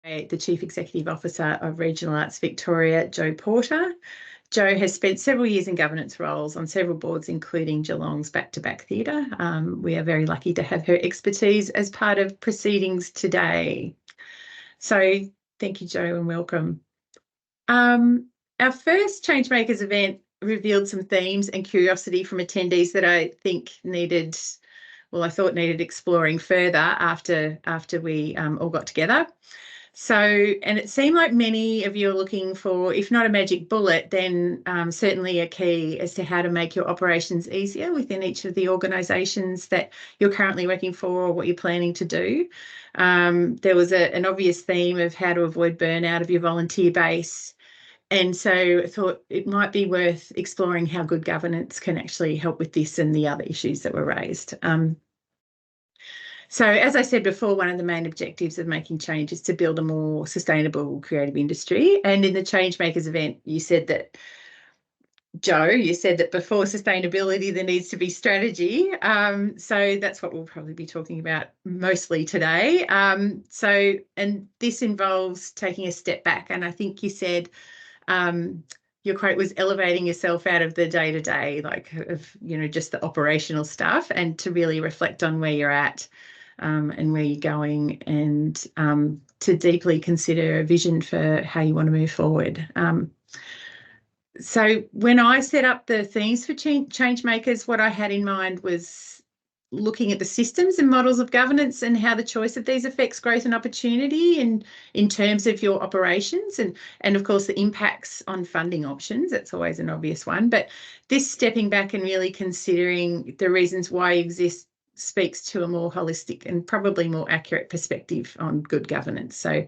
the Chief Executive Officer of Regional Arts Victoria, Jo Porter. Jo has spent several years in governance roles on several boards, including Geelong's Back-to-Back Theatre. We are very lucky to have her expertise as part of proceedings today. So thank you, Jo, and welcome. Our first Changemakers event revealed some themes and curiosity from attendees that I think I thought needed exploring further after we all got together. So, and it seemed like many of you are looking for, if not a magic bullet, then certainly a key as to how to make your operations easier within each of the organisations that you're currently working for or what you're planning to do. There was an obvious theme of how to avoid burnout of your volunteer base. And so I thought it might be worth exploring how good governance can actually help with this and the other issues that were raised. So as I said before, one of the main objectives of making change is to build a more sustainable creative industry. And in the Changemakers event, you said that, Jo, before sustainability, there needs to be strategy. So that's what we'll probably be talking about mostly today. And this involves taking a step back. And I think you said, your quote was elevating yourself out of the day-to-day, like of, just the operational stuff, and to really reflect on where you're at and where you're going, and to deeply consider a vision for how you want to move forward. So when I set up the themes for Changemakers, what I had in mind was looking at the systems and models of governance and how the choice of these affects growth and opportunity in terms of your operations, and of course the impacts on funding options. That's always an obvious one, but this stepping back and really considering the reasons why you exist speaks to a more holistic and probably more accurate perspective on good governance. So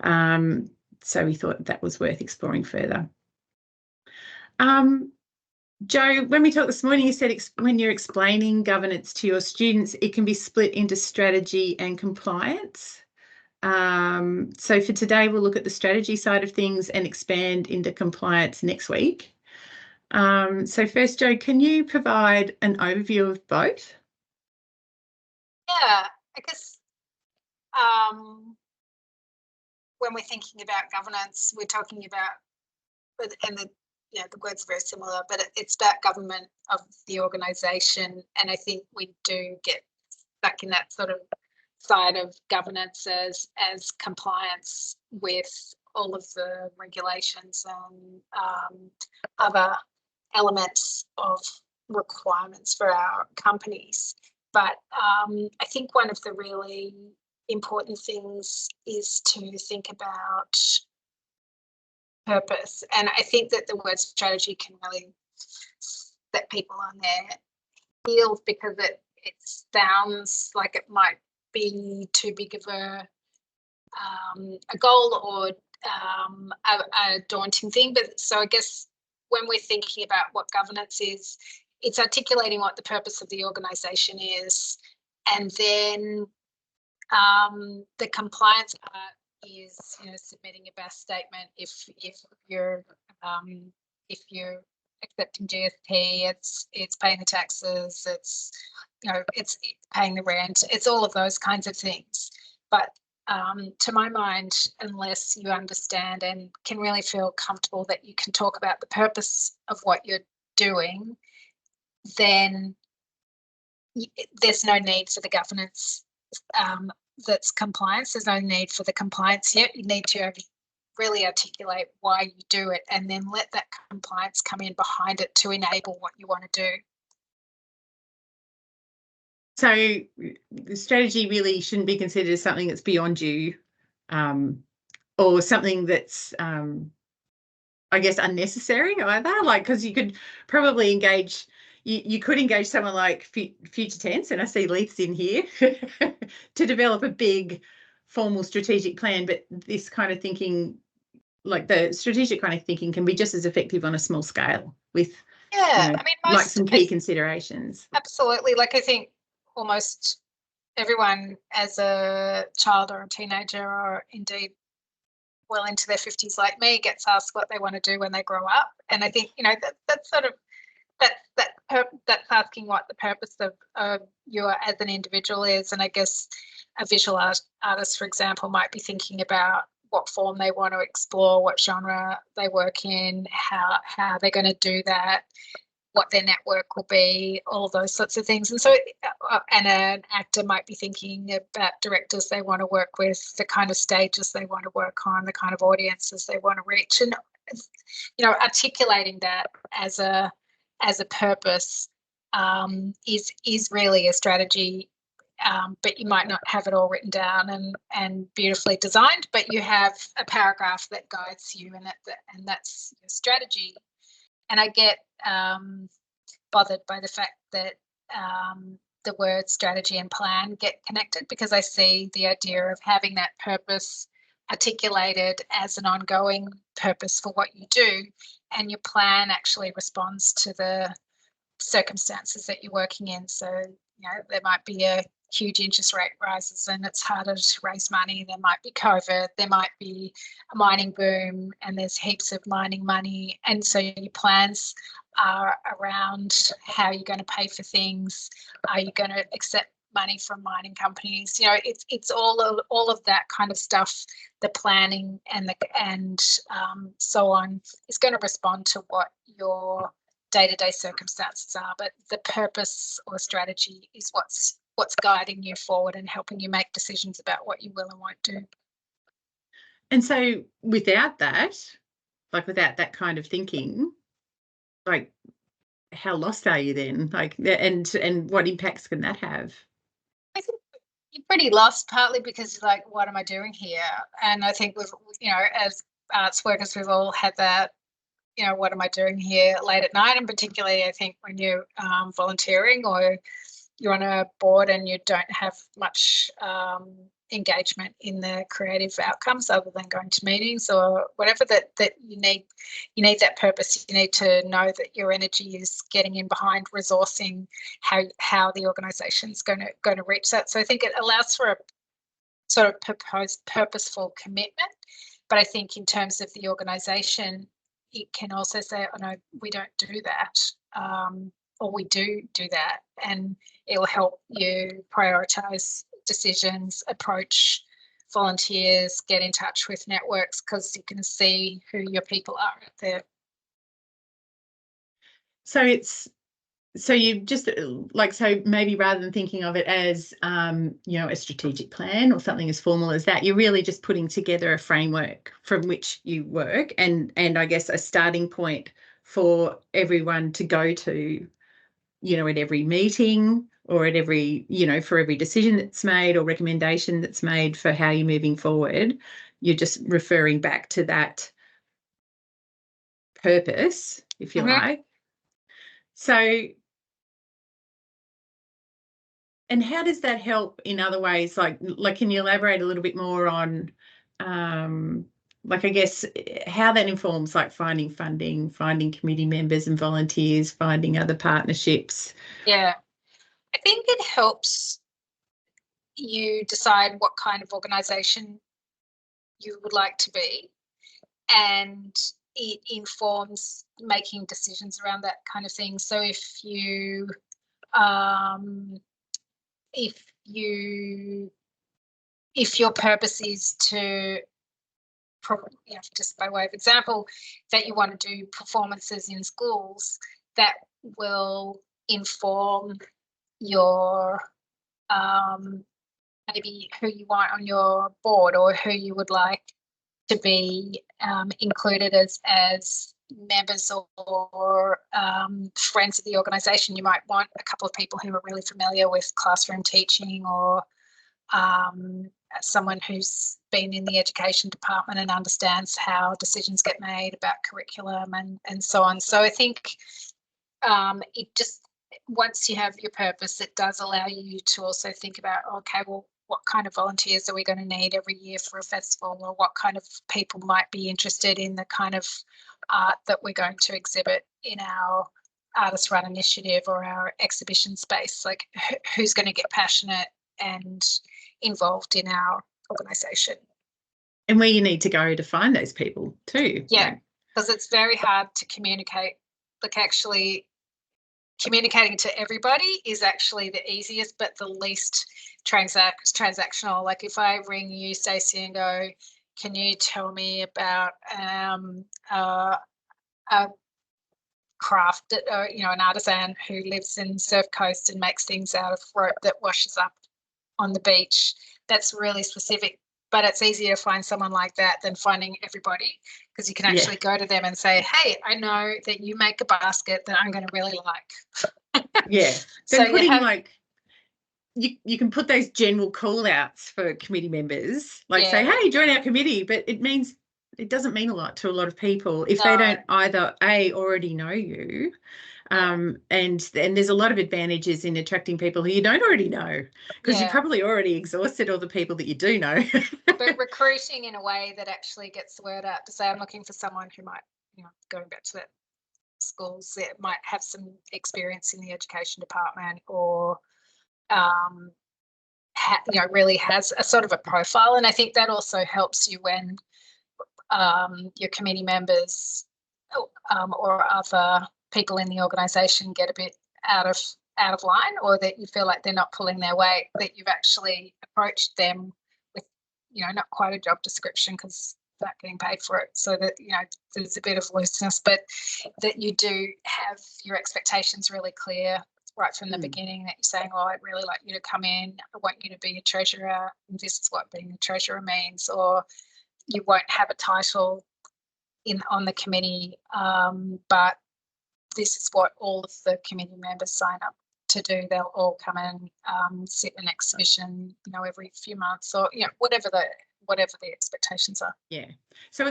we thought that was worth exploring further. Jo, when we talked this morning, you said when you're explaining governance to your students, it can be split into strategy and compliance. So for today, we'll look at the strategy side of things and expand into compliance next week. So first, Jo, can you provide an overview of both? Yeah, I guess when we're thinking about governance, we're talking about, and the word's very similar, but it's about government of the organisation. And I think we do get stuck in that sort of side of governance as compliance with all of the regulations and other elements of requirements for our companies. But I think one of the really important things is to think about purpose. And I think that the word strategy can really set people on their heels because it sounds like it might be too big of a goal or a daunting thing. But so I guess when we're thinking about what governance is, it's articulating what the purpose of the organisation is, and then the compliance part is submitting a BAS statement if you're accepting GST, it's paying the taxes, it's paying the rent, it's all of those kinds of things. But to my mind, unless you understand and can really feel comfortable that you can talk about the purpose of what you're doing, then there's no need for the governance that's compliance. There's no need for the compliance yet. You need to really articulate why you do it and then let that compliance come in behind it to enable what you want to do. So the strategy really shouldn't be considered as something that's beyond you or something that's, I guess, unnecessary either. Like, because you could probably engage, you could engage someone like Future Tense, and I see Leith's in here, to develop a big formal strategic plan. But this kind of thinking, like the strategic kind of thinking, can be just as effective on a small scale with, like some key considerations. Absolutely. Like I think almost everyone as a child or a teenager or indeed well into their 50s like me gets asked what they want to do when they grow up. And I think, that's sort of, that's asking what the purpose of you as an individual is. And I guess a visual artist, for example, might be thinking about what form they want to explore, what genre they work in, how they're going to do that, what their network will be, all those sorts of things. And so, and an actor might be thinking about directors they want to work with, the kind of stages they want to work on, the kind of audiences they want to reach, and articulating that as a purpose is really a strategy. But you might not have it all written down and beautifully designed, but you have a paragraph that guides you, and that's your strategy. And I get bothered by the fact that the words strategy and plan get connected, because I see the idea of having that purpose articulated as an ongoing purpose for what you do, and your plan actually responds to the circumstances that you're working in. So, there might be a huge interest rate rises and it's harder to raise money. There might be COVID, there might be a mining boom and there's heaps of mining money. And so your plans are around how you're going to pay for things. Are you going to accept money from mining companies? It's all of that kind of stuff. The planning and so on is going to respond to what your day-to-day circumstances are, but the purpose or strategy is what's guiding you forward and helping you make decisions about what you will and won't do. And so without that kind of thinking, like, how lost are you then? Like, and what impacts can that have? I think you're pretty lost, partly because you're like, what am I doing here? And I think we've, as arts workers, we've all had that, what am I doing here late at night? And particularly, I think when you're volunteering or you're on a board and you don't have much engagement in the creative outcomes other than going to meetings or whatever, that you need that purpose. You need to know that your energy is getting in behind resourcing how the organisation's going to reach that. So I think it allows for a sort of purposeful commitment. But I think in terms of the organisation, it can also say, oh no, we don't do that, or we do that, and it will help you prioritise decisions, approach volunteers, get in touch with networks, because you can see who your people are out there. So you just so maybe rather than thinking of it as a strategic plan or something as formal as that, you're really just putting together a framework from which you work, and I guess a starting point for everyone to go to, at every meeting or at every, for every decision that's made or recommendation that's made for how you're moving forward. You're just referring back to that purpose, if you like. So, and how does that help in other ways? Like, can you elaborate a little bit more on, I guess, how that informs, like, finding funding, finding committee members and volunteers, finding other partnerships? Yeah, I think it helps you decide what kind of organisation you would like to be, and it informs making decisions around that kind of thing. So if your purpose is to, just by way of example, that you want to do performances in schools, that will inform your maybe who you want on your board or who you would like to be included as members or friends of the organisation. You might want a couple of people who are really familiar with classroom teaching, or someone who's been in the education department and understands how decisions get made about curriculum and so on. So I think it just, once you have your purpose, it does allow you to also think about, okay, well, what kind of volunteers are we going to need every year for a festival, or what kind of people might be interested in the kind of art that we're going to exhibit in our artist run initiative or our exhibition space. Like, who's going to get passionate and involved in our organisation. And where you need to go to find those people too. Yeah, because it's very hard to communicate. Like, actually, communicating to everybody is actually the easiest, but the least transactional. Like if I ring you, Stacie, and go, can you tell me about a craft, an artisan who lives in Surf Coast and makes things out of rope that washes up on the beach. That's really specific, but it's easier to find someone like that than finding everybody, because you can actually go to them and say, hey, I know that you make a basket that I'm going to really like. Yeah. So Then putting you can put those general call outs for committee members, like say, hey, join our committee, but it doesn't mean a lot to a lot of people if they don't either already know you, and there's a lot of advantages in attracting people who you don't already know, because you've probably already exhausted all the people that you do know. But recruiting in a way that actually gets the word out to say, I'm looking for someone who might, going back to that schools, that might have some experience in the education department, or really has a sort of a profile. And I think that also helps you when your committee members or other people in the organisation get a bit out of line, or that you feel like they're not pulling their weight, that you've actually approached them with, not quite a job description because they're not getting paid for it, so that, there's a bit of looseness, but that you do have your expectations really clear right from the beginning, that you're saying, well, I'd really like you to come in, I want you to be a treasurer, and this is what being a treasurer means, or you won't have a title on the committee, but this is what all of the committee members sign up to do. They'll all come and sit in an exhibition, every few months, or whatever the expectations are. Yeah. So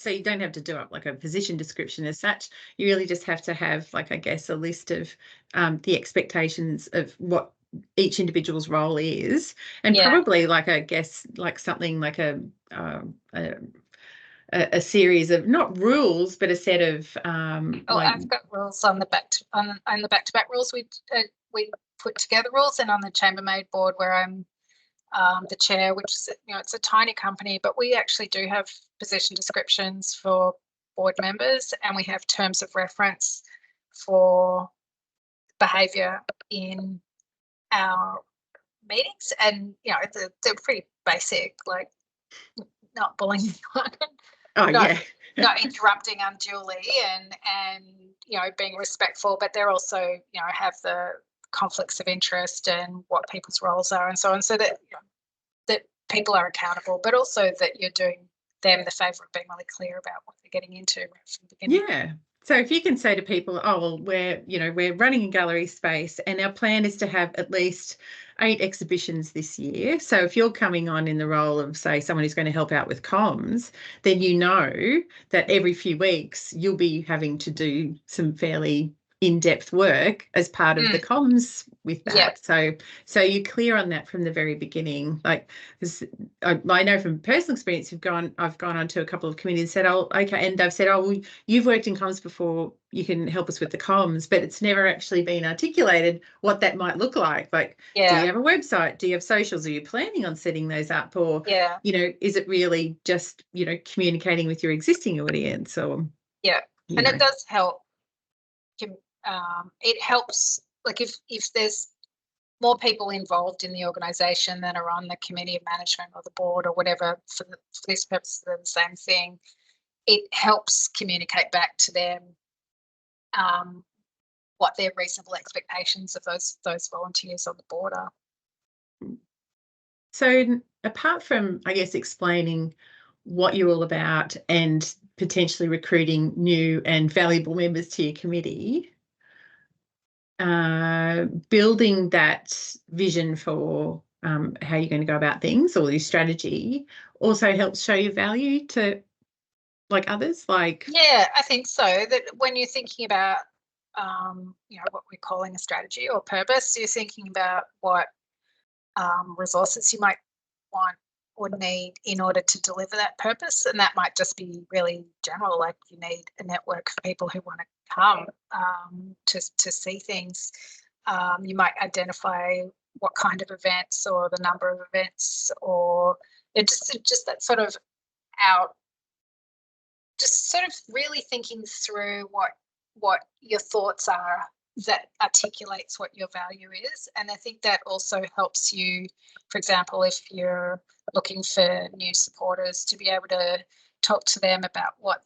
you don't have to do up like a position description as such. You really just have to have, like, I guess, a list of the expectations of what each individual's role is, and probably, like, I guess, like something like a series of, not rules, but a set of I've got rules on the back-to-back rules. We put together rules, and on the chambermaid board where I'm the chair, which is, it's a tiny company, but we actually do have position descriptions for board members, and we have terms of reference for behaviour in our meetings, and they're pretty basic, like not bullying anyone, not interrupting unduly, and being respectful, but they're also have the conflicts of interest and what people's roles are and so on, so that that people are accountable, but also that you're doing them the favour of being really clear about what they're getting into right from the beginning. Yeah. So if you can say to people, oh, well, we're running a gallery space and our plan is to have at least 8 exhibitions this year. So if you're coming on in the role of, say, someone who's going to help out with comms, then you know that every few weeks you'll be having to do some fairly in-depth work as part of the comms with that. So you're clear on that from the very beginning. Like, I know from personal experience, I've gone on to a couple of committees and said, oh, okay, and they've said, oh, well, you've worked in comms before, you can help us with the comms, but it's never actually been articulated what that might look like. Like, do you have a website? Do you have socials? Are you planning on setting those up? Or, is it really just, communicating with your existing audience? Or and it does help. It helps, like, if there's more people involved in the organisation than are on the committee of management or the board or whatever, for this purpose, they're the same thing. It helps communicate back to them what their reasonable expectations of those volunteers on the board are. So apart from, I guess, explaining what you're all about and potentially recruiting new and valuable members to your committee, building that vision for how you're going to go about things, or your strategy, also helps show your value to, like, others. Like, I think so. That when you're thinking about what we're calling a strategy or purpose, you're thinking about what resources you might want or need in order to deliver that purpose, and that might just be really general, like you need a network of people who want to come to see things. You might identify what kind of events or the number of events, or just that sort of just sort of really thinking through what your thoughts are that articulates what your value is. And I think that also helps you, for example, if you're looking for new supporters, to be able to talk to them about what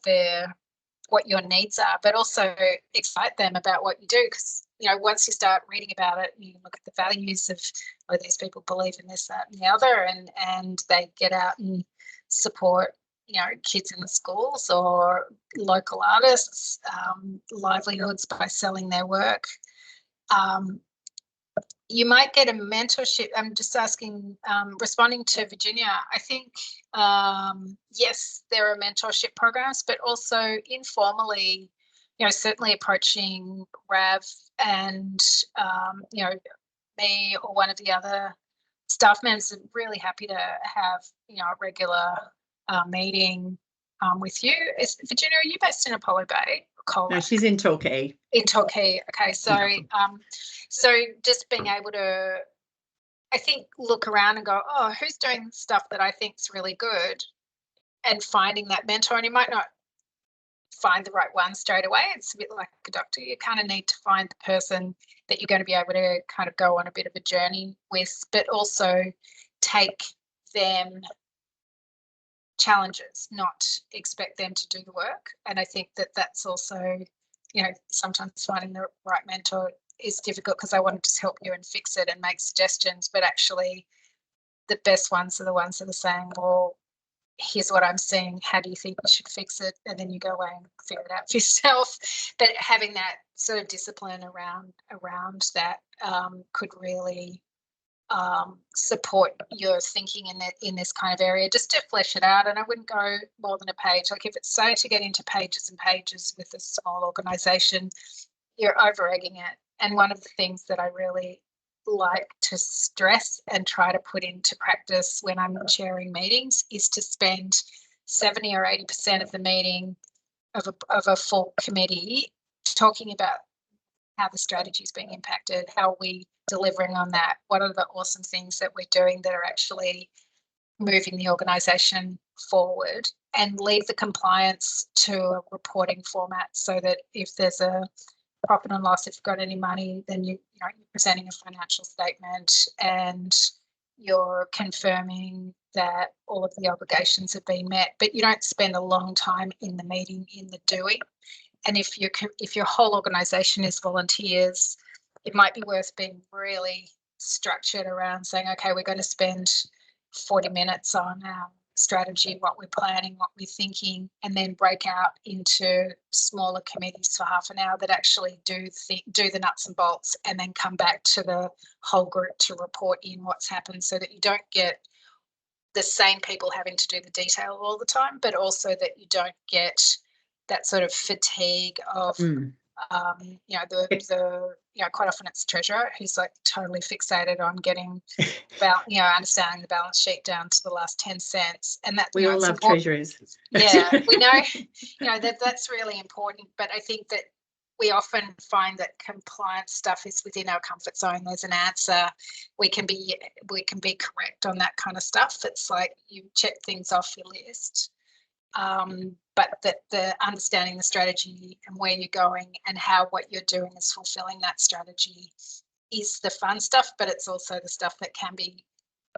your needs are, but also excite them about what you do. Because, you know, once you start reading about it, you look at the values of, oh, these people believe in this, that, and the other, and they get out and support, you know, kids in the schools or local artists' livelihoods by selling their work. You might get a mentorship. I'm just asking, responding to Virginia, I think, yes, there are mentorship programs, but also informally, you know, certainly approaching Rav and, you know, me or one of the other staff members are really happy to have, you know, a regular meeting with you. Virginia, are you based in Apollo Bay? No, she's in Torquay. In Torquay. Okay, so so just being able to, I think, look around and go, oh, who's doing stuff that I think's really good, and finding that mentor. And you might not find the right one straight away. It's a bit like a doctor. You kind of need to find the person that you're going to be able to kind of go on a bit of a journey with, but also take them challenges, not expect them to do the work. And I think that that's also, you know, sometimes finding the right mentor is difficult because I want to just help you and fix it and make suggestions, but actually the best ones are the ones that are saying, well, here's what I'm seeing, how do you think we should fix it? And then you go away and figure it out for yourself. But having that sort of discipline around that could really support your thinking in this kind of area, just to flesh it out. And I wouldn't go more than a page. Like, if it's so to get into pages and pages with a small organisation, you're over egging it. And one of the things that I really like to stress and try to put into practice when I'm chairing meetings is to spend 70 or 80% of the meeting of a full committee talking about how the strategy is being impacted, how are we delivering on that, what are the awesome things that we're doing that are actually moving the organisation forward, and leave the compliance to a reporting format so that if there's a profit and loss, if you've got any money, then you're presenting a financial statement and you're confirming that all of the obligations have been met. But you don't spend a long time in the meeting, in the doing. And if your whole organisation is volunteers, it might be worth being really structured around saying, okay, we're going to spend 40 minutes on our strategy, what we're planning, what we're thinking, and then break out into smaller committees for half an hour that actually do the nuts and bolts, and then come back to the whole group to report in what's happened, so that you don't get the same people having to do the detail all the time, but also that you don't get that sort of fatigue of quite often it's treasurer who's like totally fixated on getting understanding the balance sheet down to the last 10 cents, and that we all love treasurers. Yeah, we know that's really important. But I think that we often find that compliance stuff is within our comfort zone. There's an answer. We can be correct on that kind of stuff. It's like you check things off your list. But that the understanding the strategy and where you're going and how what you're doing is fulfilling that strategy is the fun stuff, but it's also the stuff that can be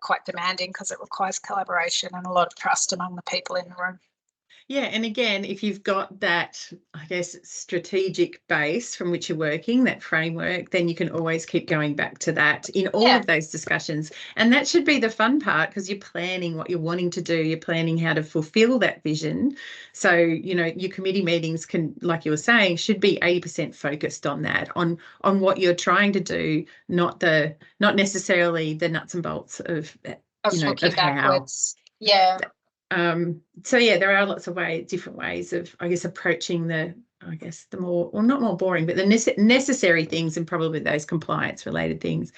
quite demanding because it requires collaboration and a lot of trust among the people in the room. Yeah, and again, if you've got that, I guess, strategic base from which you're working, that framework, then you can always keep going back to that in all of those discussions. And that should be the fun part, because you're planning what you're wanting to do, you're planning how to fulfill that vision. So, your committee meetings can, like you were saying, should be 80% focused on that, on what you're trying to do, not necessarily the nuts and bolts of looking backwards. How. Yeah. So there are lots of different ways of, I guess, approaching the more, well, not more boring, but the necessary things, and probably those compliance related things.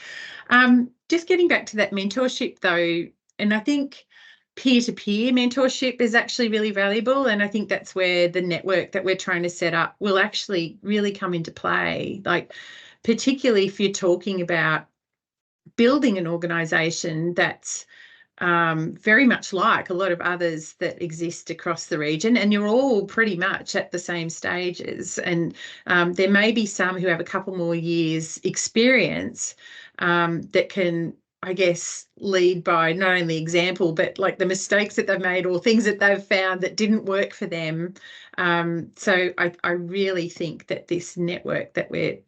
Just getting back to that mentorship though, and I think peer-to-peer mentorship is actually really valuable, and I think that's where the network that we're trying to set up will actually really come into play. Like, particularly if you're talking about building an organisation that's very much like a lot of others that exist across the region, and you're all pretty much at the same stages. And there may be some who have a couple more years experience that can, I guess, lead by not only example, but like the mistakes that they've made or things that they've found that didn't work for them. So I really think that this network that we're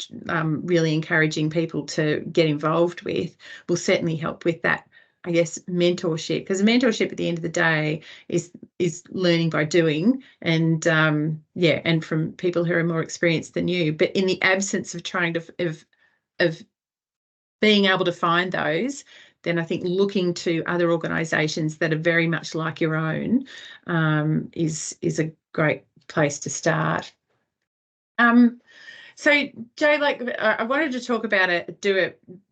really encouraging people to get involved with will certainly help with that, I guess, mentorship, because mentorship at the end of the day is learning by doing, and and from people who are more experienced than you. But in the absence of trying to of being able to find those, then I think looking to other organisations that are very much like your own is a great place to start. So Jo, like I wanted to talk about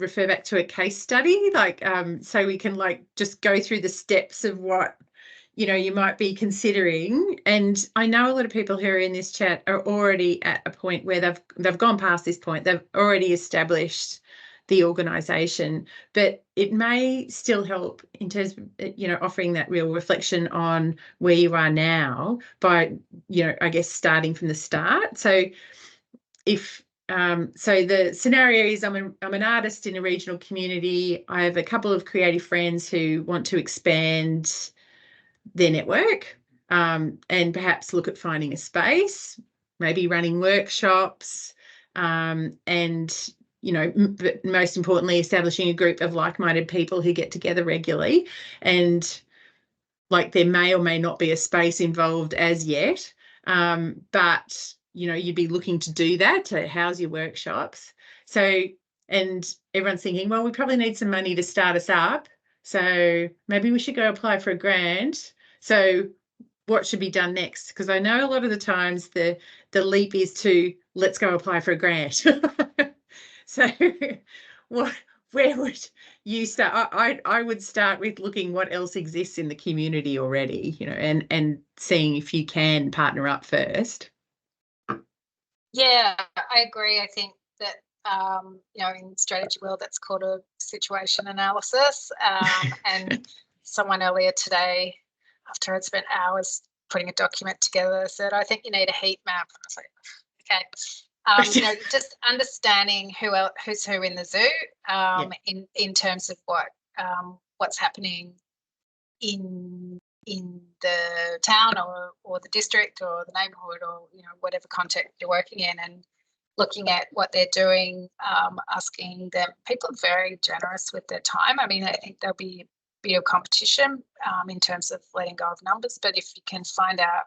refer back to a case study, like so we can like just go through the steps of what you might be considering. And I know a lot of people who are in this chat are already at a point where they've gone past this point. They've already established the organisation, but it may still help in terms of offering that real reflection on where you are now by I guess starting from the start. So if so the scenario is I'm an artist in a regional community. I have a couple of creative friends who want to expand their network and perhaps look at finding a space, maybe running workshops, and but most importantly, establishing a group of like-minded people who get together regularly. And like there may or may not be a space involved as yet, but you'd be looking to do that, to house your workshops. So, and everyone's thinking, well, we probably need some money to start us up, so maybe we should go apply for a grant. So what should be done next? Because I know a lot of the times the leap is to let's go apply for a grant. So where would you start? I would start with looking what else exists in the community already, and seeing if you can partner up first. Yeah, I agree. I think that in strategy world, that's called a situation analysis. And someone earlier today, after I'd spent hours putting a document together, said, "I think you need a heat map." I was like, "Okay." Just understanding who's who in the zoo, in terms of what's happening in the town or the district or the neighbourhood or whatever context you're working in, and looking at what they're doing, asking them. People are very generous with their time. I mean, I think there'll be a bit of competition in terms of letting go of numbers, but if you can find out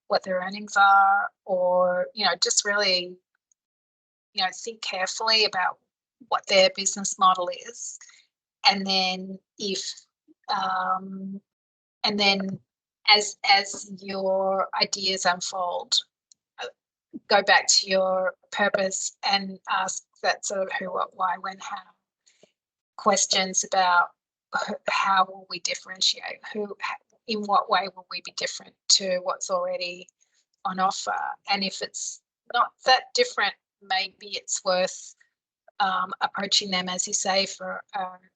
what their earnings are, or just really think carefully about what their business model is, and then and then as your ideas unfold, go back to your purpose and ask that sort of who, what, why, when, how questions about how will we differentiate, in what way will we be different to what's already on offer. And if it's not that different, maybe it's worth approaching them, as you say, for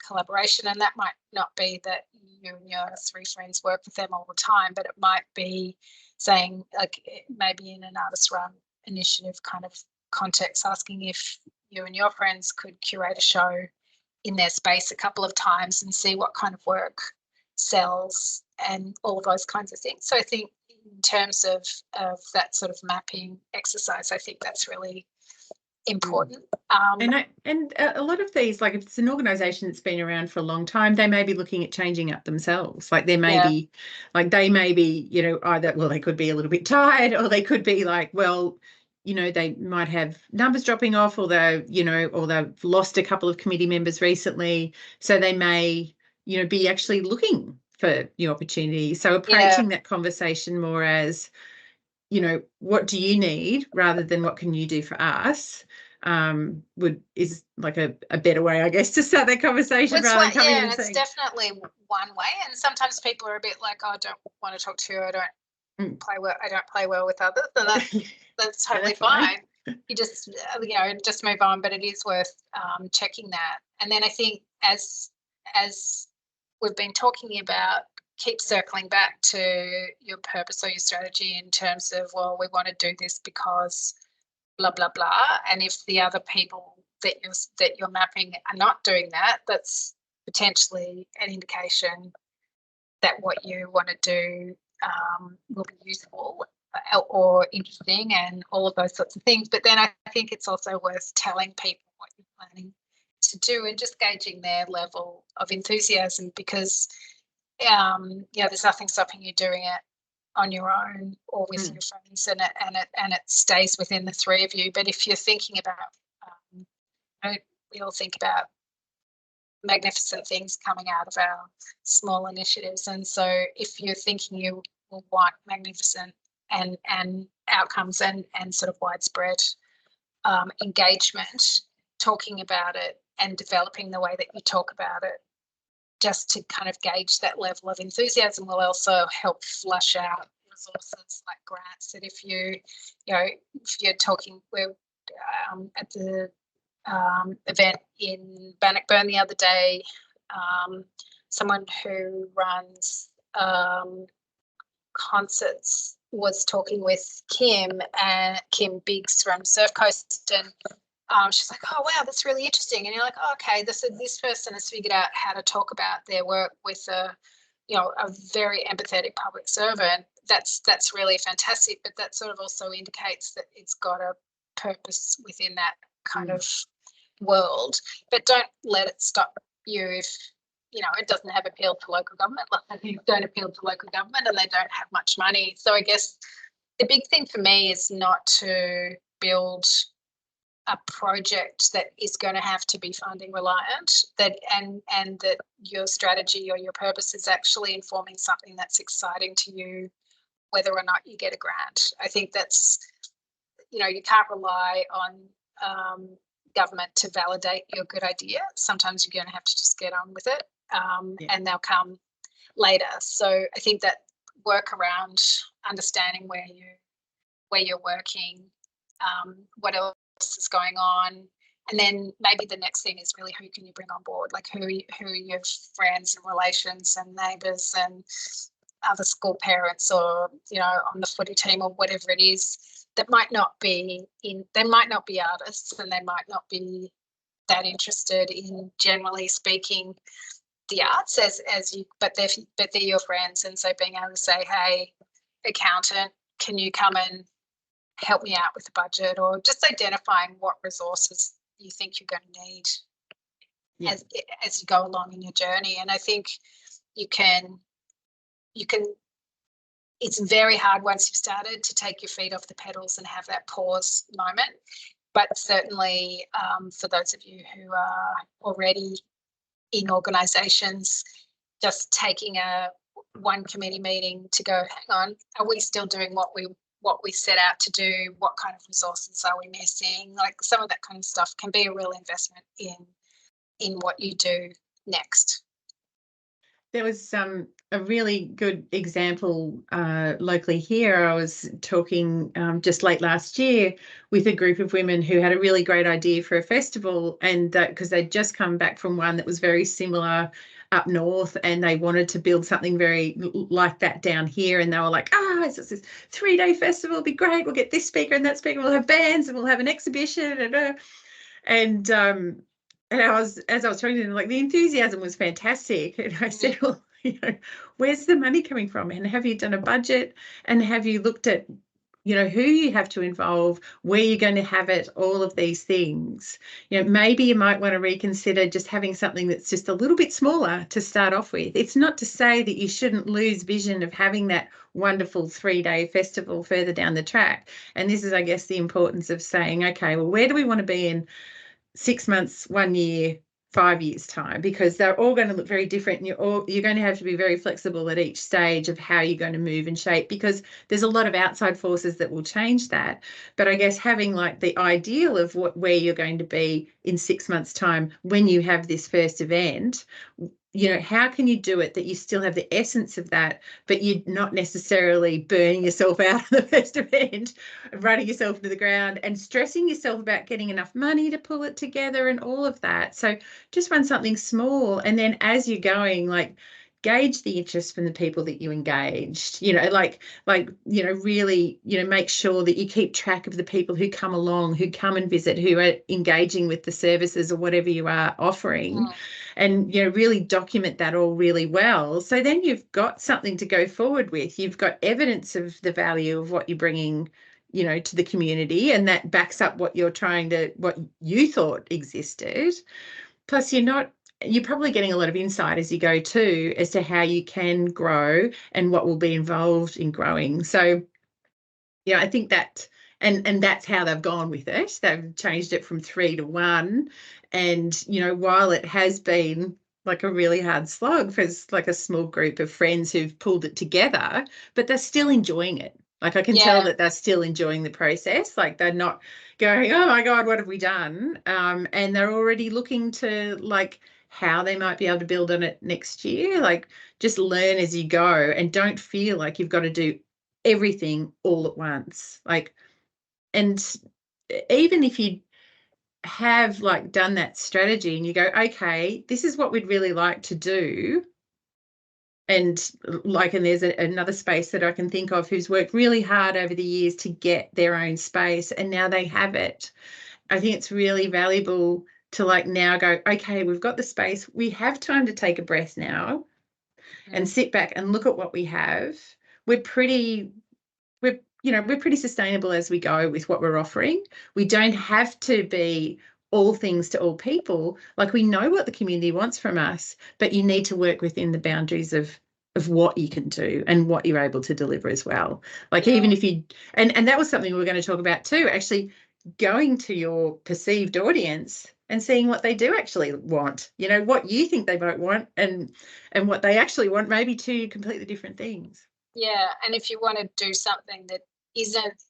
collaboration. And that might not be that you and your three friends work with them all the time, but it might be saying, like, maybe in an artist-run initiative kind of context, asking if you and your friends could curate a show in their space a couple of times and see what kind of work sells and all of those kinds of things. So I think in terms of that sort of mapping exercise, I think that's really important. And a lot of these, like if it's an organisation that's been around for a long time, they may be looking at changing up themselves. Like there may be, like they may be, either, well, they could be a little bit tired, or they could be like, well, they might have numbers dropping off, or or they've lost a couple of committee members recently, so they may, be actually looking for new opportunities. So approaching that conversation more as, what do you need, rather than what can you do for us, is like a better way, I guess, to start that conversation. It's definitely one way. And sometimes people are a bit like, "Oh, I don't want to talk to you. I don't play well with others," and that's totally fine. You just just move on. But it is worth checking that. And then I think as we've been talking about, keep circling back to your purpose or your strategy in terms of, well, we want to do this because blah, blah, blah. And if the other people that you're mapping are not doing that, that's potentially an indication that what you want to do will be useful or interesting and all of those sorts of things. But then I think it's also worth telling people what you're planning to do and just gauging their level of enthusiasm, because there's nothing stopping you doing it on your own or with your friends, and it stays within the three of you. But if you're thinking about, we all think about magnificent things coming out of our small initiatives, and so if you're thinking you will want magnificent and outcomes and sort of widespread engagement, talking about it and developing the way that you talk about it, just to kind of gauge that level of enthusiasm, will also help flush out resources like grants. That if if you're talking, we're at the event in Bannockburn the other day, someone who runs concerts was talking with Kim Biggs from Surf Coast, and she's like, oh wow, that's really interesting. And you're like, oh, okay, this person has figured out how to talk about their work with a very empathetic public servant. That's really fantastic. But that sort of also indicates that it's got a purpose within that kind of world. But don't let it stop you if it doesn't have appeal to local government. Like, things don't appeal to local government and they don't have much money. So I guess the big thing for me is not to build a project that is going to have to be funding reliant, and that your strategy or your purpose is actually informing something that's exciting to you, whether or not you get a grant. I think that's, you can't rely on government to validate your good idea. Sometimes you're going to have to just get on with it, and they'll come later. So I think that work around understanding where you're working, what else is going on, and then maybe the next thing is really, who can you bring on board? Like, who are your friends and relations and neighbours and other school parents, or on the footy team, or whatever it is, that might not be artists, and they might not be that interested in, generally speaking, the arts but they're your friends. And so being able to say, hey, accountant, can you come and help me out with the budget, or just identifying what resources you think you're going to need as you go along in your journey. And I think you can it's very hard once you've started to take your feet off the pedals and have that pause moment. But certainly for those of you who are already in organisations, just taking one committee meeting to go, hang on, are we still doing what we set out to do? What kind of resources are we missing? Like, some of that kind of stuff can be a real investment in what you do next. There was a really good example locally here. I was talking just late last year with a group of women who had a really great idea for a festival, and because they'd just come back from one that was very similar up north, and they wanted to build something very like that down here. And they were like, it's this 3-day festival, it'll be great. We'll get this speaker and that speaker, we'll have bands and we'll have an exhibition. And as I was talking to them, like, the enthusiasm was fantastic. And I said, well, where's the money coming from? And have you done a budget? And have you looked at, who you have to involve, where you're going to have it, all of these things? Maybe you might want to reconsider just having something that's just a little bit smaller to start off with. It's not to say that you shouldn't lose vision of having that wonderful 3-day festival further down the track. And this is, I guess, the importance of saying, okay, well, where do we want to be in 6 months, 1 year, 5 years time? Because they're all going to look very different, and you're going to have to be very flexible at each stage of how you're going to move and shape, because there's a lot of outside forces that will change that. But I guess having like the ideal of where you're going to be in 6 months time when you have this first event, you know, how can you do it that you still have the essence of that, but you're not necessarily burning yourself out on the first event, running yourself into the ground and stressing yourself about getting enough money to pull it together and all of that. So just run something small. And then as you're going, like, gauge the interest from the people that you engaged, you know, you know, really, you know, make sure that you keep track of the people who come along, who come and visit, who are engaging with the services or whatever you are offering. And, you know, really document that all really well. So then you've got something to go forward with. You've got evidence of the value of what you're bringing, you know, to the community, and that backs up what you're what you thought existed. Plus, you're probably getting a lot of insight as you go too, as to how you can grow and what will be involved in growing. So, yeah, I think that, and that's how they've gone with it. They've changed it from 3 to 1. And, you know, while it has been like a really hard slog for like a small group of friends who've pulled it together, but they're still enjoying it. Like, I can tell that they're still enjoying the process. Like, they're not going, oh my God, what have we done? And they're already looking to like how they might be able to build on it next year. Like, just learn as you go and don't feel like you've got to do everything all at once. Like, and even if you have like done that strategy and you go, okay, this is what we'd really like to do, and like, and there's another space that I can think of who's worked really hard over the years to get their own space, and now they have it. I think it's really valuable to like now go, okay, we've got the space, we have time to take a breath now and sit back and look at what we have. We're pretty sustainable as we go with what we're offering. We don't have to be all things to all people. Like, we know what the community wants from us, but you need to work within the boundaries of what you can do and what you're able to deliver as well. Like, even if you, and that was something we were going to talk about too, actually going to your perceived audience and seeing what they do actually want, you know, what you think they might want and what they actually want, maybe two completely different things. Yeah, and if you want to do something that isn't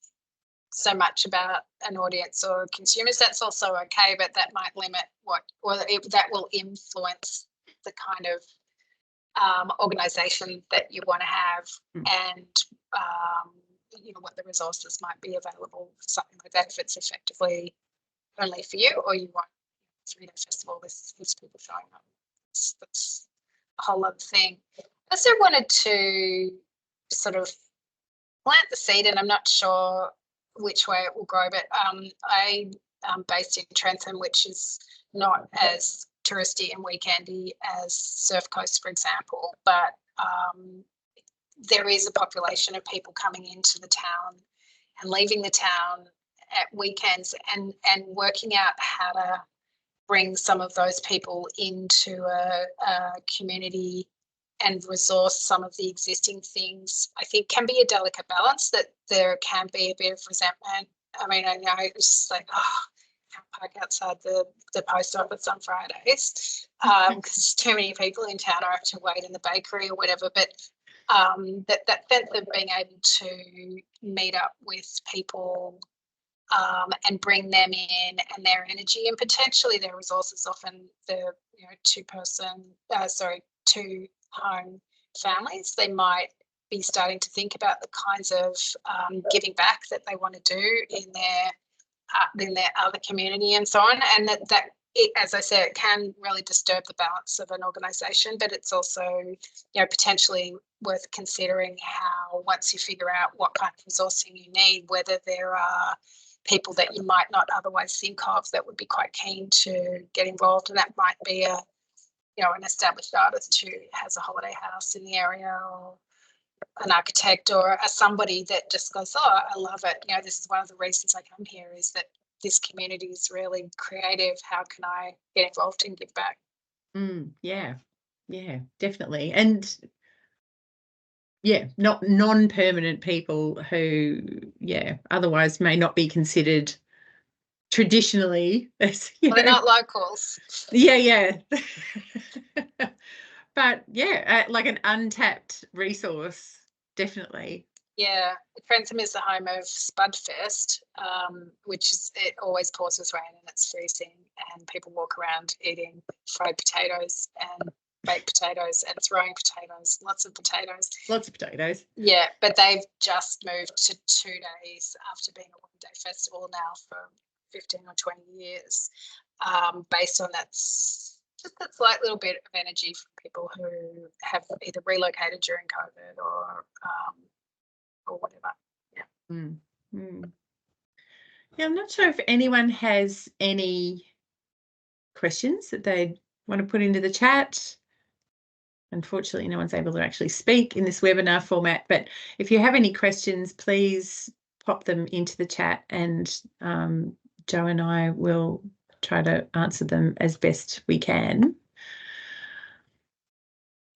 so much about an audience or consumers, that's also okay, but that might limit that will influence the kind of organisation that you want to have, and you know, what the resources might be available for something like that, if it's effectively only for you, or you want 3-day festival with people showing up. That's a whole other thing. I also wanted to sort of plant the seed, and I'm not sure which way it will grow, but I'm based in Trentham, which is not as touristy and weekendy as Surf Coast, for example, but there is a population of people coming into the town and leaving the town at weekends, and working out how to bring some of those people into a community and resource some of the existing things, I think can be a delicate balance, that there can be a bit of resentment. I mean, I know it's like, oh, I can't park outside the post office on Fridays because too many people in town, or have to wait in the bakery or whatever, but that sense of being able to meet up with people and bring them in and their energy and potentially their resources. Often the two home families, they might be starting to think about the kinds of giving back that they want to do in their other community and so on, and that it, as I said, it can really disturb the balance of an organisation, but it's also, you know, potentially worth considering how, once you figure out what kind of resourcing you need, whether there are people that you might not otherwise think of that would be quite keen to get involved, and that might be an established artist who has a holiday house in the area, or an architect, or somebody that just goes, oh, I love it. You know, this is one of the reasons I come here, is that this community is really creative. How can I get involved and give back? Yeah, definitely. And not non-permanent people who, otherwise may not be considered traditionally as, they're not locals. Yeah. But like an untapped resource, definitely. Yeah, Trentham is the home of Spudfest, which is, it always pours with rain and it's freezing, and people walk around eating fried potatoes and baked potatoes and throwing potatoes, lots of potatoes. Lots of potatoes. Yeah, but they've just moved to 2 days after being a one-day festival now for 15 or 20 years, based on just that slight little bit of energy from people who have either relocated during COVID or whatever. Yeah. Mm. Mm. Yeah, I'm not sure if anyone has any questions that they want to put into the chat. Unfortunately, no one's able to actually speak in this webinar format, but if you have any questions, please pop them into the chat, and Jo and I will try to answer them as best we can.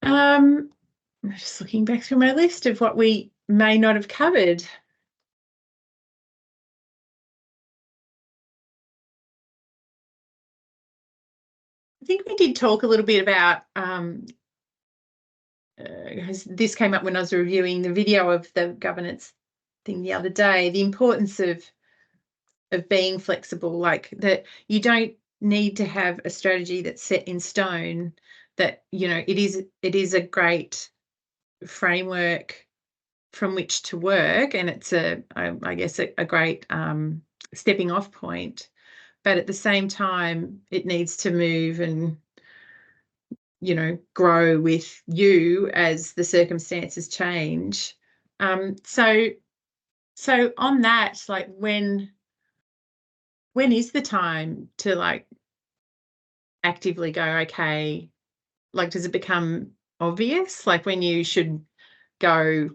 I'm just looking back through my list of what we may not have covered. I think we did talk a little bit about, this came up when I was reviewing the video of the governance thing the other day, the importance of being flexible, like that you don't need to have a strategy that's set in stone, that, you know, it is a great framework from which to work, and it's I guess a great stepping off point, but at the same time it needs to move and, you know, grow with you as the circumstances change. So on that, like, when is the time to, like, actively go, okay, like, does it become obvious, like, when you should go,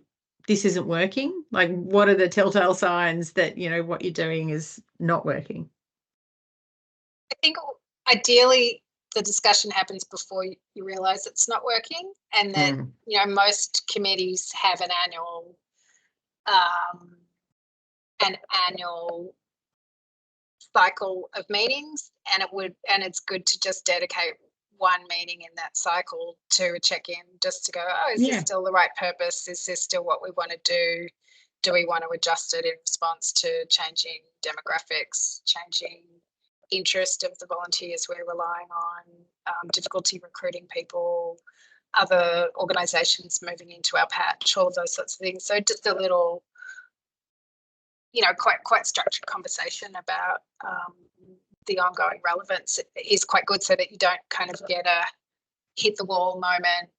this isn't working? Like, what are the telltale signs that, you know, what you're doing is not working? I think ideally the discussion happens before you realise it's not working, and that you know, most committees have an annual cycle of meetings, and it's good to just dedicate one meeting in that cycle to a check-in, just to go, oh, is this still the right purpose? Is this still what we want to do? Do we want to adjust it in response to changing demographics, changing interest of the volunteers we're relying on, difficulty recruiting people, other organisations moving into our patch, all of those sorts of things. So just a little, you know, quite structured conversation about the ongoing relevance is quite good, so that you don't kind of get a hit the wall moment,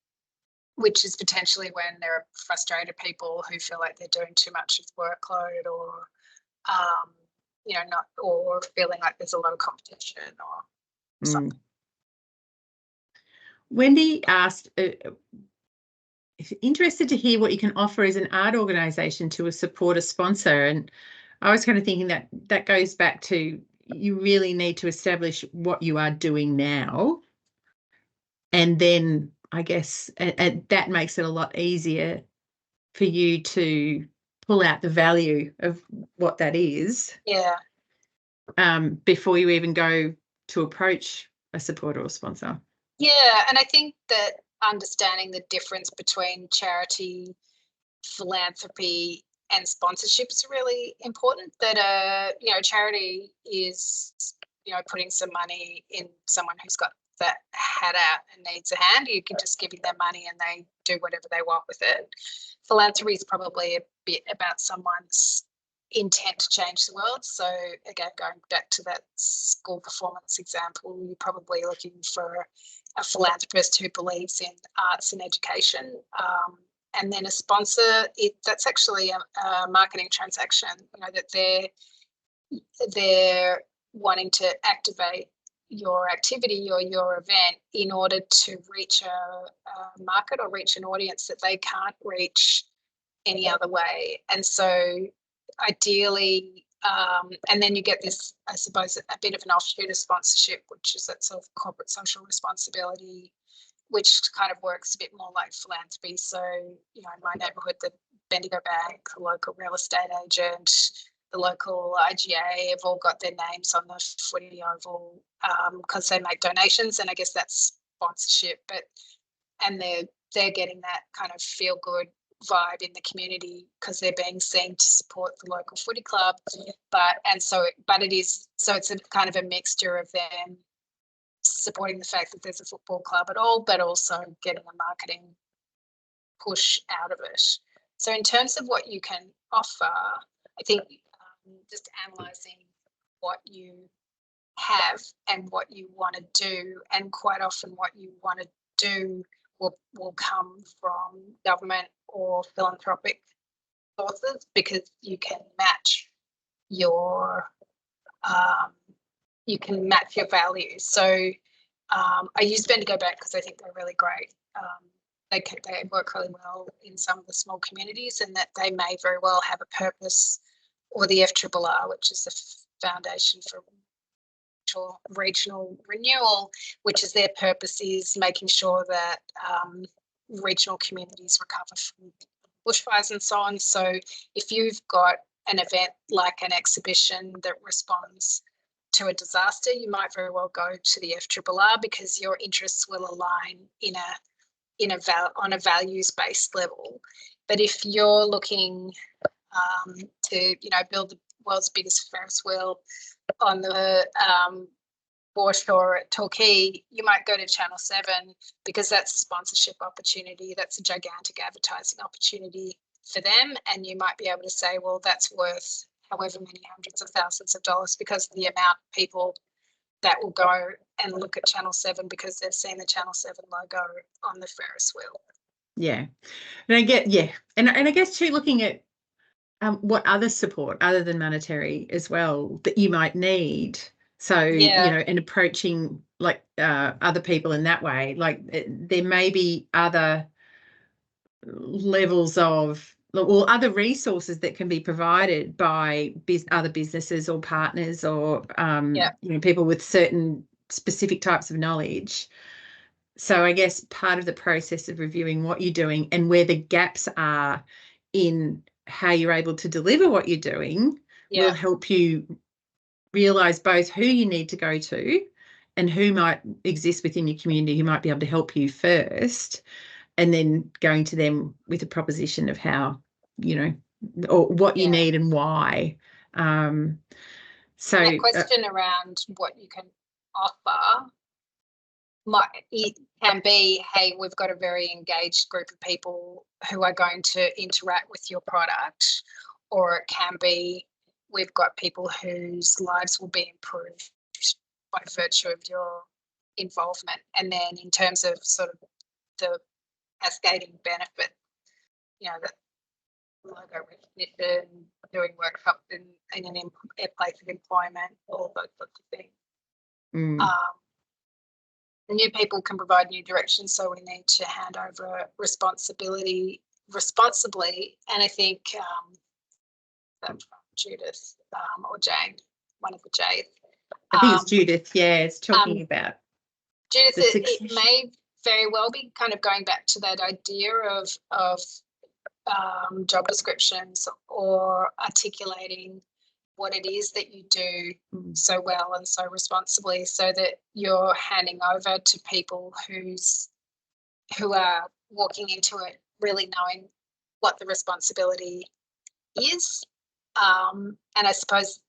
which is potentially when there are frustrated people who feel like they're doing too much of the workload, or you know, not, or feeling like there's a lot of competition or something. Wendy asked, interested to hear what you can offer as an art organisation to support a sponsor. And I was kind of thinking that goes back to, you really need to establish what you are doing now. And then I guess that makes it a lot easier for you to pull out the value of what that is. Yeah. Before you even go to approach a supporter or sponsor. Yeah, and I think that understanding the difference between charity, philanthropy, and sponsorship is really important. That you know, charity is, you know, putting some money in someone who's got that hat out and needs a hand. You can just give them their money and they do whatever they want with it. Philanthropy is probably a bit about someone's intent to change the world. So again, going back to that school performance example, you're probably looking for a philanthropist who believes in arts and education. And then a sponsor, that's actually a marketing transaction, you know, that they're wanting to activate your activity or your event in order to reach a market or reach an audience that they can't reach any other way. And so ideally, and then you get this, I suppose, a bit of an offshoot of sponsorship, which is that sort of corporate social responsibility, which kind of works a bit more like philanthropy. So, you know, in my neighbourhood, the Bendigo Bank, the local real estate agent, the local IGA have all got their names on the footy oval because they make donations, and I guess that's sponsorship. And they're getting that kind of feel good vibe in the community because they're being seen to support the local footy club. It's a kind of a mixture of them supporting the fact that there's a football club at all, but also getting a marketing push out of it. So in terms of what you can offer, I think just analysing what you have and what you want to do, and quite often what you want to do will come from government or philanthropic sources, because you can match your values. So I use Bendigo Bank because I think they're really great. They work really well in some of the small communities, and that they may very well have a purpose, or the FRRR, which is the Foundation for Regional Renewal, which is their purpose is making sure that regional communities recover from bushfires and so on. So if you've got an event like an exhibition that responds to a disaster, you might very well go to the FRRR, because your interests will align on a values-based level. But if you're looking to build the world's biggest Ferris wheel on the foreshore at Torquay, you might go to Channel 7, because that's a sponsorship opportunity. That's a gigantic advertising opportunity for them, and you might be able to say, well, that's worth however many hundreds of thousands of dollars, because of the amount of people that will go and look at Channel 7 because they've seen the Channel 7 logo on the Ferris wheel. Yeah. And I guess too, looking at what other support other than monetary as well that you might need. So, and approaching like other people in that way, like there may be other levels of, or other resources that can be provided by other businesses or partners, or people with certain specific types of knowledge. So I guess part of the process of reviewing what you're doing and where the gaps are in how you're able to deliver what you're doing will help you realise both who you need to go to and who might exist within your community who might be able to help you first, and then going to them with a proposition of how, or what you need and why. So that question around what you can offer, it can be, hey, we've got a very engaged group of people who are going to interact with your product, or it can be, we've got people whose lives will be improved by virtue of your involvement. And then in terms of sort of the cascading benefit, the logo recognition, doing workshops in a place of employment, all those sorts of things. New people can provide new direction, so we need to hand over responsibility responsibly. And I think Judith or Jane, one of the J's. I think it's Judith, it's talking about Judith, it may very well be kind of going back to that idea of job descriptions, or articulating what it is that you do so well and so responsibly, so that you're handing over to people who are walking into it really knowing what the responsibility is. And I suppose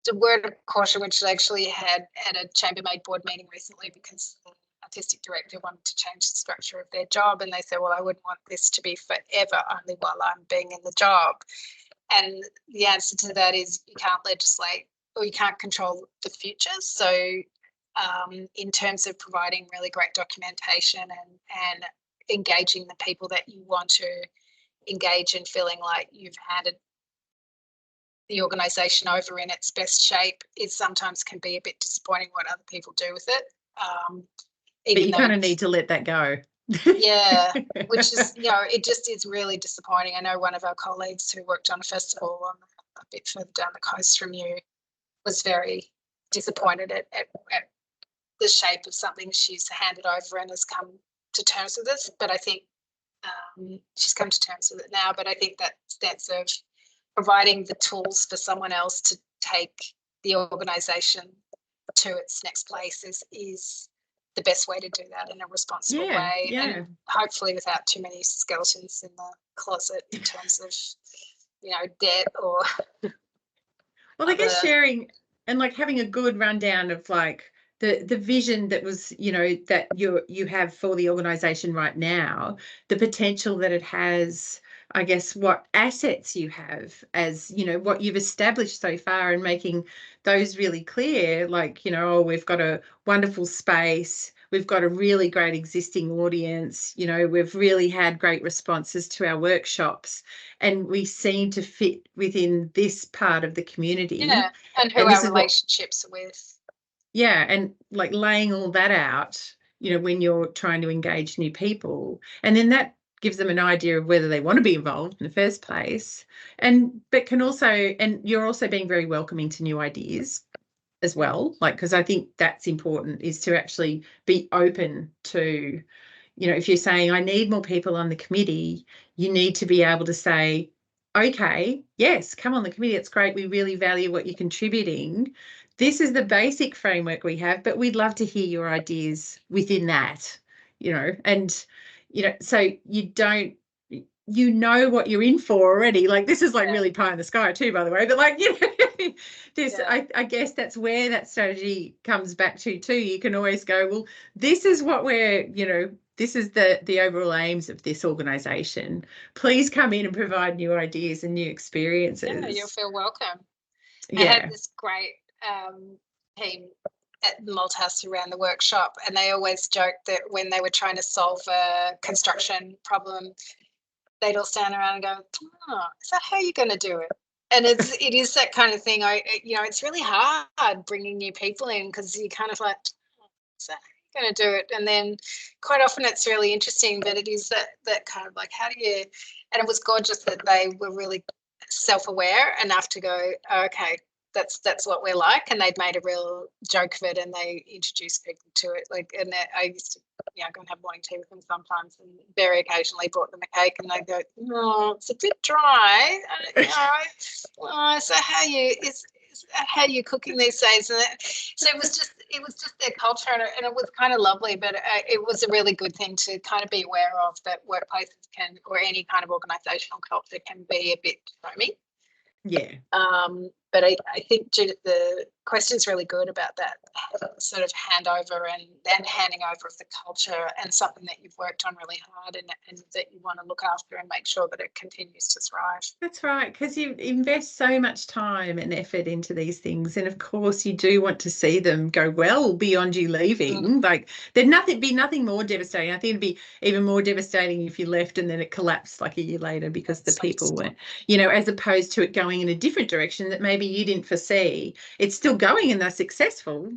the word of caution, which I actually had at a chambermaid board meeting recently, because the artistic director wanted to change the structure of their job, and they said, well, I wouldn't want this to be forever, only while I'm being in the job. And the answer to that is, you can't legislate, or you can't control the future. So in terms of providing really great documentation and engaging the people that you want to engage, and feeling like you've handed the organisation over in its best shape, it sometimes can be a bit disappointing what other people do with it. But you kind of need to let that go. Which is, it just is really disappointing. I know one of our colleagues who worked on a festival a bit further down the coast from you was very disappointed at the shape of something she's handed over, and has come to terms with this. But I think she's come to terms with it now. But I think that sense of providing the tools for someone else to take the organisation to its next place is the best way to do that in a responsible way, and hopefully without too many skeletons in the closet in terms of, debt or. Well, I guess sharing and like having a good rundown of like the vision that was, you know, that you have for the organisation right now, the potential that it has, I guess, what assets you have, as, you know, what you've established so far, and making those really clear, like, you know, oh, we've got a wonderful space, we've got a really great existing audience, you know, we've really had great responses to our workshops, and we seem to fit within this part of the community. Yeah, and who And this our is what, relationships are with. yeah, and like laying all that out, you know, when you're trying to engage new people, and then that gives them an idea of whether they want to be involved in the first place, and but can also, and you're also being very welcoming to new ideas as well, like, because I think that's important, is to actually be open to, you know, if you're saying I need more people on the committee, you need to be able to say, okay, yes, come on the committee, it's great, we really value what you're contributing, this is the basic framework we have, but we'd love to hear your ideas within that, you know. And, you know, so you don't, you know what you're in for already. Like, this is like really pie in the sky too, by the way, but like, you know, this, I guess that's where that strategy comes back to too. You can always go, well, this is what we're, you know, this is the overall aims of this organisation. Please come in and provide new ideas and new experiences. Yeah, you'll feel welcome. Yeah. I had this great team at Malthouse around the workshop, and they always joked that when they were trying to solve a construction problem, they'd all stand around and go, "Oh, is that how you're going to do it?" And it is that kind of thing. You know, it's really hard bringing new people in, because you kind of like, is that how you're going to do it? And then quite often it's really interesting, but it is that kind of like, how do you? And it was gorgeous that they were really self-aware enough to go, oh, okay, that's what we're like, and they'd made a real joke of it, and they introduced people to it. Like, and I used to, you know, go and have morning tea with them sometimes, and very occasionally brought them a cake, and they go, "No, it's a bit dry." You know, so is that how you're cooking these days? And so it was just their culture, and it was kind of lovely. But it was a really good thing to kind of be aware of, that workplaces can, or any kind of organisational culture can be a bit foamy. Yeah. But I think, Judith, the question's really good about that sort of handover and handing over of the culture, and something that you've worked on really hard, and that you want to look after and make sure that it continues to thrive. That's right, because you invest so much time and effort into these things, and of course you do want to see them go well beyond you leaving. Like, there'd be nothing more devastating. I think it'd be even more devastating if you left and then it collapsed like a year later because the people were, you know, as opposed to it going in a different direction that maybe you didn't foresee. It's still going and they're successful.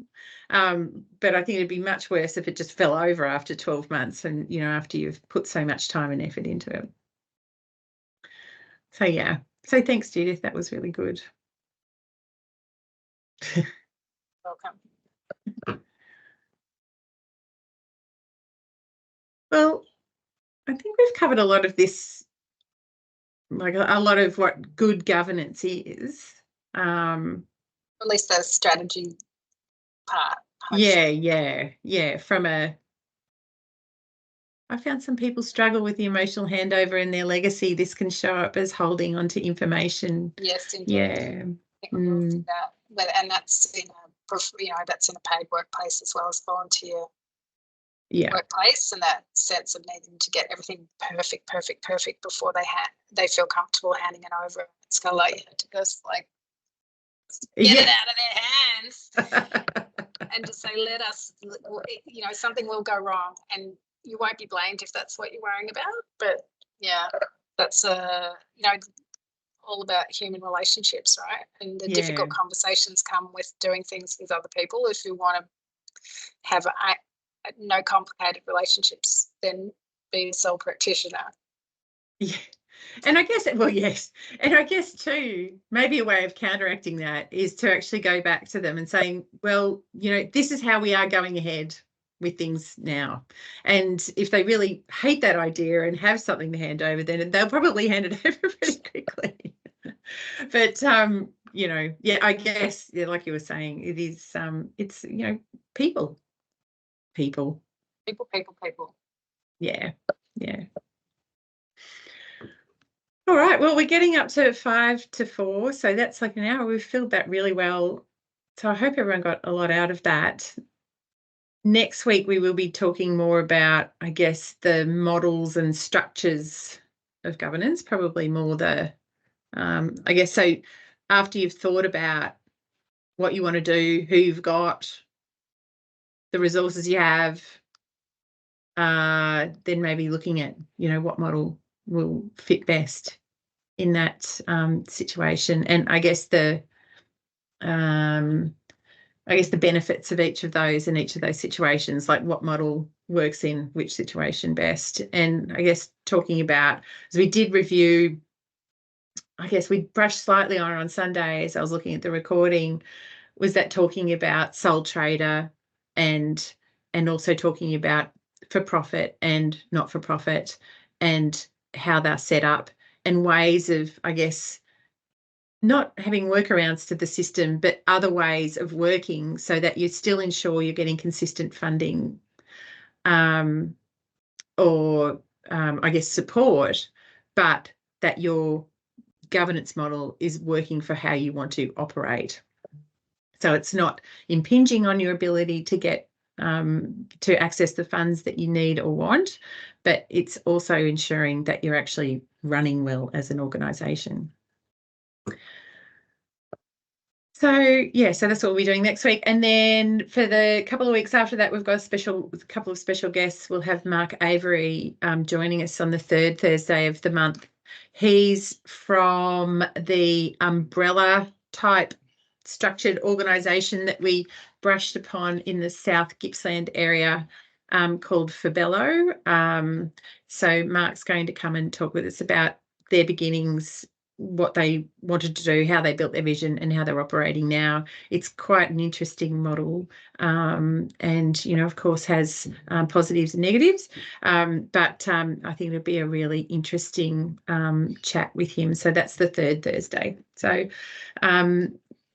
But I think it'd be much worse if it just fell over after 12 months and, you know, after you've put so much time and effort into it. So, yeah. So thanks, Judith. That was really good. Welcome. Well, I think we've covered a lot of this, like a lot of what good governance is. At least the strategy part. Yeah. I found some people struggle with the emotional handover and their legacy. This can show up as holding on to information. Yes, indeed. Yeah. That. And that's that's in a paid workplace as well as volunteer workplace, and that sense of needing to get everything perfect before they feel comfortable handing it over. It's kind of like you have to just like get it out of their hands and just say, let us, you know, something will go wrong, and you won't be blamed if that's what you're worrying about. But yeah, that's all about human relationships, right? And the difficult conversations come with doing things with other people. If you want to have no complicated relationships, then be a sole practitioner. Yeah. And I guess, well, yes. And I guess too, maybe a way of counteracting that is to actually go back to them and saying, well, you know, this is how we are going ahead with things now. And if they really hate that idea and have something to hand over, then they'll probably hand it over pretty quickly. But, you know, yeah, I guess, like you were saying, it is, it's, you know, people. Yeah. All right, well, we're getting up to 5 to 4, so that's like an hour. We've filled that really well. So I hope everyone got a lot out of that. next week we will be talking more about, I guess, the models and structures of governance, probably more the, I guess, so after you've thought about what you want to do, who you've got, the resources you have, then maybe looking at, what model will fit best in that situation. And I guess the benefits of each of those in each of those situations, like what model works in which situation best. And I guess talking about, as we did review, I guess we brushed slightly on Sunday as I was looking at the recording, was that talking about sole trader and also talking about for-profit and not-for-profit and how they're set up and ways of, I guess, not having workarounds to the system, but other ways of working so that you still ensure you're getting consistent funding or I guess support, but that your governance model is working for how you want to operate. So it's not impinging on your ability to get to access the funds that you need or want, but it's also ensuring that you're actually running well as an organisation. So yeah, so that's what we'll be doing next week. And then for the couple of weeks after that, we've got a couple of special guests. We'll have Mark Avery joining us on the third Thursday of the month. He's from the umbrella type structured organisation that we brushed upon in the South Gippsland area called Fabello. So Mark's going to come and talk with us about their beginnings, what they wanted to do, how they built their vision and how they're operating now. It's quite an interesting model and, of course, has positives and negatives. But I think it'll be a really interesting chat with him. So that's the third Thursday. So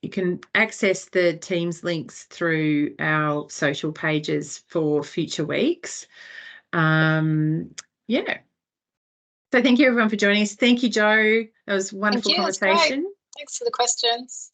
you can access the Teams links through our social pages for future weeks. Yeah. So thank you everyone for joining us. Thank you, Jo. That was a wonderful conversation. Thanks for the questions.